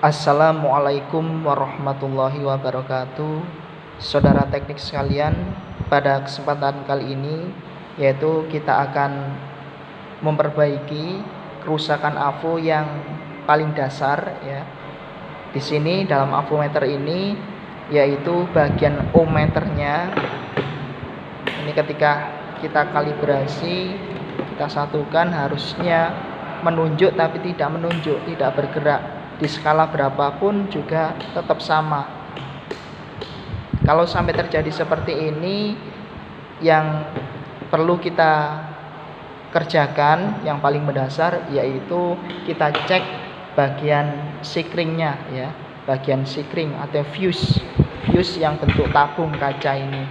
Assalamualaikum warahmatullahi wabarakatuh. Saudara teknik sekalian, pada kesempatan kali ini yaitu kita akan memperbaiki kerusakan AVO yang paling dasar ya. Di sini dalam avometer ini yaitu bagian ohmmeternya. Ini ketika kita kalibrasi, kita satukan harusnya menunjuk tapi tidak menunjuk, tidak bergerak. Di skala berapapun juga tetap sama. Kalau sampai terjadi seperti ini, yang perlu kita kerjakan yang paling mendasar yaitu kita cek bagian sikringnya ya, bagian sikring atau fuse yang bentuk tabung kaca ini.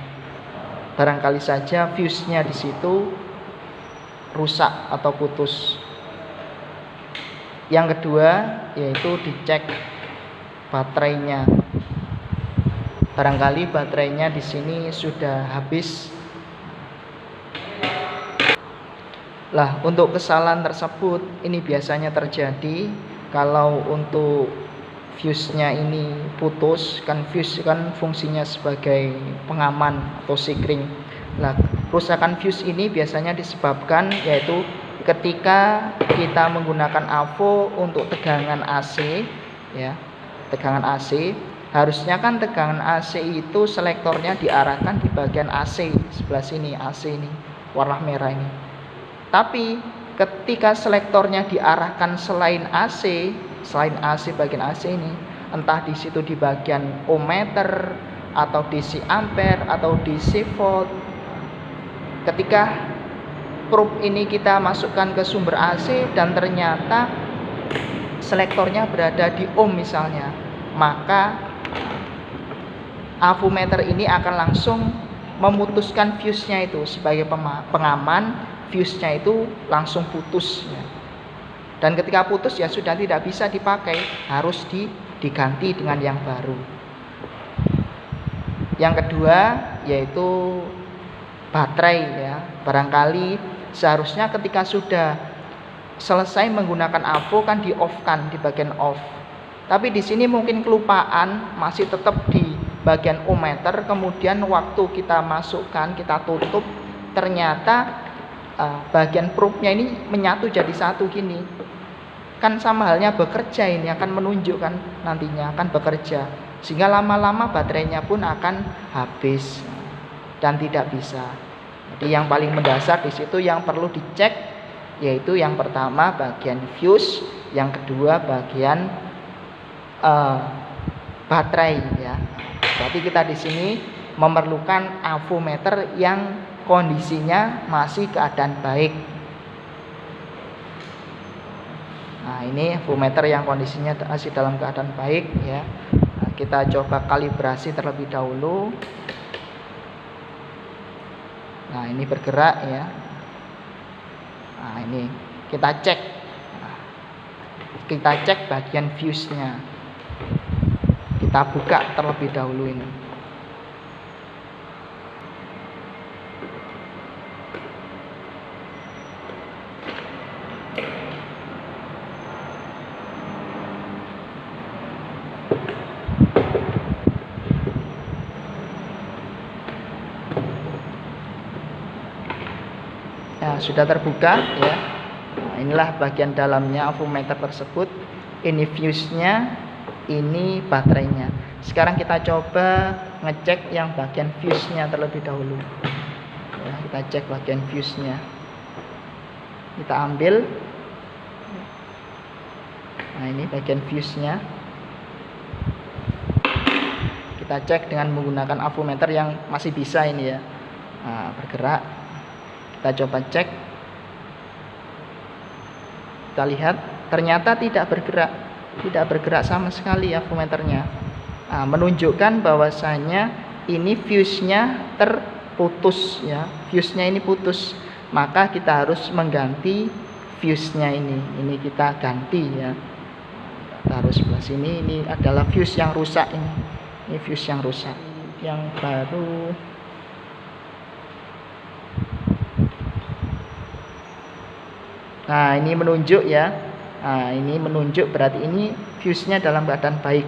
Barangkali saja fuse-nya di situ rusak atau putus. Yang kedua yaitu dicek baterainya. Barangkali baterainya di sini sudah habis. Lah, untuk kesalahan tersebut ini biasanya terjadi kalau untuk fuse-nya ini putus. Kan fuse kan fungsinya sebagai pengaman atau sikring. Nah, kerusakan fuse ini biasanya disebabkan yaitu ketika kita menggunakan AVO untuk tegangan AC ya, tegangan AC, harusnya kan tegangan AC itu selektornya diarahkan di bagian AC sebelah sini, AC ini warna merah ini. Tapi ketika selektornya diarahkan selain AC bagian AC ini, entah di situ di bagian ohmmeter atau DC ampere atau DC volt, ketika probe ini kita masukkan ke sumber AC dan ternyata selektornya berada di ohm misalnya, maka avometer ini akan langsung memutuskan fuse-nya itu sebagai pengaman, fuse-nya itu langsung putus ya. Dan ketika putus ya sudah tidak bisa dipakai, harus diganti dengan yang baru. Yang kedua yaitu baterai ya. Barangkali seharusnya ketika sudah selesai menggunakan AVO kan di off kan, di bagian off. Tapi di sini mungkin kelupaan, masih tetap di bagian ohmmeter. Kemudian waktu kita masukkan, kita tutup, ternyata bagian probe-nya ini menyatu jadi satu gini. Kan sama halnya bekerja, ini akan menunjukkan nantinya akan bekerja. Sehingga lama-lama baterainya pun akan habis dan tidak bisa. Jadi yang paling mendasar di situ yang perlu dicek yaitu yang pertama bagian fuse, yang kedua bagian baterai ya. Berarti kita di sini memerlukan avometer yang kondisinya masih keadaan baik. Nah, ini avometer yang kondisinya masih dalam keadaan baik ya. Nah, kita coba kalibrasi terlebih dahulu. Nah, ini bergerak ya. Nah, ini kita cek. Kita cek bagian fuse-nya. Kita buka terlebih dahulu ini. Ya, sudah terbuka ya. Nah, inilah bagian dalamnya avometer tersebut. Ini fuse-nya, ini baterainya. Sekarang kita coba ngecek yang bagian fuse-nya terlebih dahulu. Ya, kita cek bagian fuse-nya. Kita ambil. Nah, ini bagian fuse-nya. Kita cek dengan menggunakan avometer yang masih bisa ini ya. Nah, bergerak. Kita coba cek. Kita lihat ternyata tidak bergerak sama sekali avometernya. Nah, menunjukkan bahwasanya ini fuse-nya terputus ya. Fuse-nya ini putus. Maka kita harus mengganti fuse-nya ini. Ini kita ganti ya. Kita harus sebelah sini. Ini adalah fuse yang rusak ini. Ini fuse yang rusak. Yang baru Nah, ini menunjuk ya. Nah, ini menunjuk berarti ini fuse-nya dalam keadaan baik.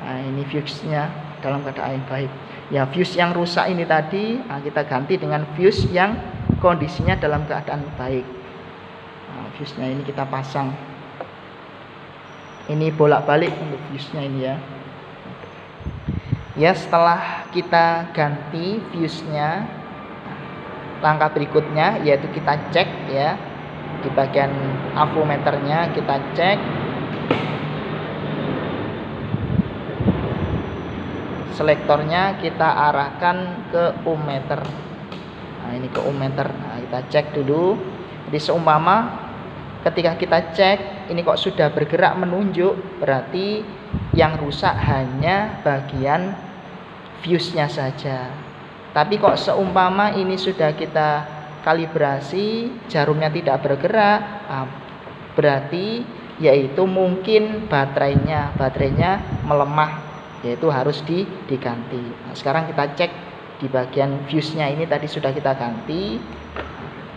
Nah, ini fuse-nya dalam keadaan baik. Ya, fuse yang rusak ini tadi kita ganti dengan fuse yang kondisinya dalam keadaan baik. Nah, fuse-nya ini kita pasang. Ini bolak-balik untuk fuse-nya ini ya. Ya, setelah kita ganti fuse-nya, langkah berikutnya yaitu kita cek ya. Di bagian avometernya kita cek selektornya, kita arahkan ke ohmmeter. Nah, ini ke ohmmeter. Nah, kita cek dulu. Jadi seumpama ketika kita cek ini kok sudah bergerak menunjuk, berarti yang rusak hanya bagian fuse-nya saja. Tapi kok seumpama ini sudah kita kalibrasi, jarumnya tidak bergerak, berarti yaitu mungkin baterainya melemah, yaitu harus diganti. Nah, sekarang kita cek di bagian fuse-nya ini tadi sudah kita ganti.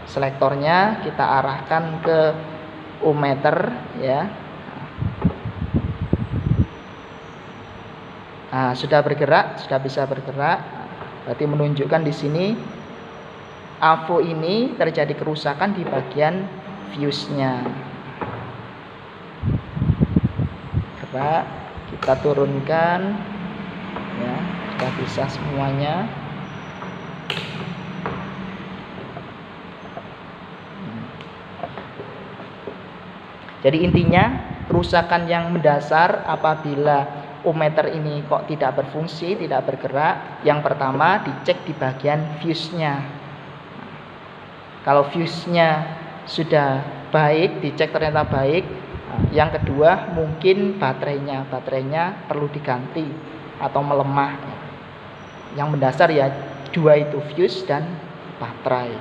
Selektornya kita arahkan ke ohmmeter ya. Nah, sudah bergerak, sudah bisa bergerak. Berarti menunjukkan di sini avo ini terjadi kerusakan di bagian fuse-nya. Gerak, kita turunkan ya, sudah bisa semuanya. Jadi intinya kerusakan yang mendasar apabila ohmmeter ini kok tidak berfungsi, tidak bergerak, yang pertama dicek di bagian fuse-nya. Kalau fuse-nya sudah baik, dicek ternyata baik. Yang kedua mungkin baterainya perlu diganti atau melemah. Yang mendasar ya dua itu, fuse dan baterai.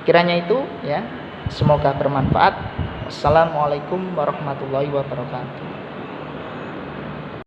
Kiranya itu ya, semoga bermanfaat. Wassalamualaikum warahmatullahi wabarakatuh.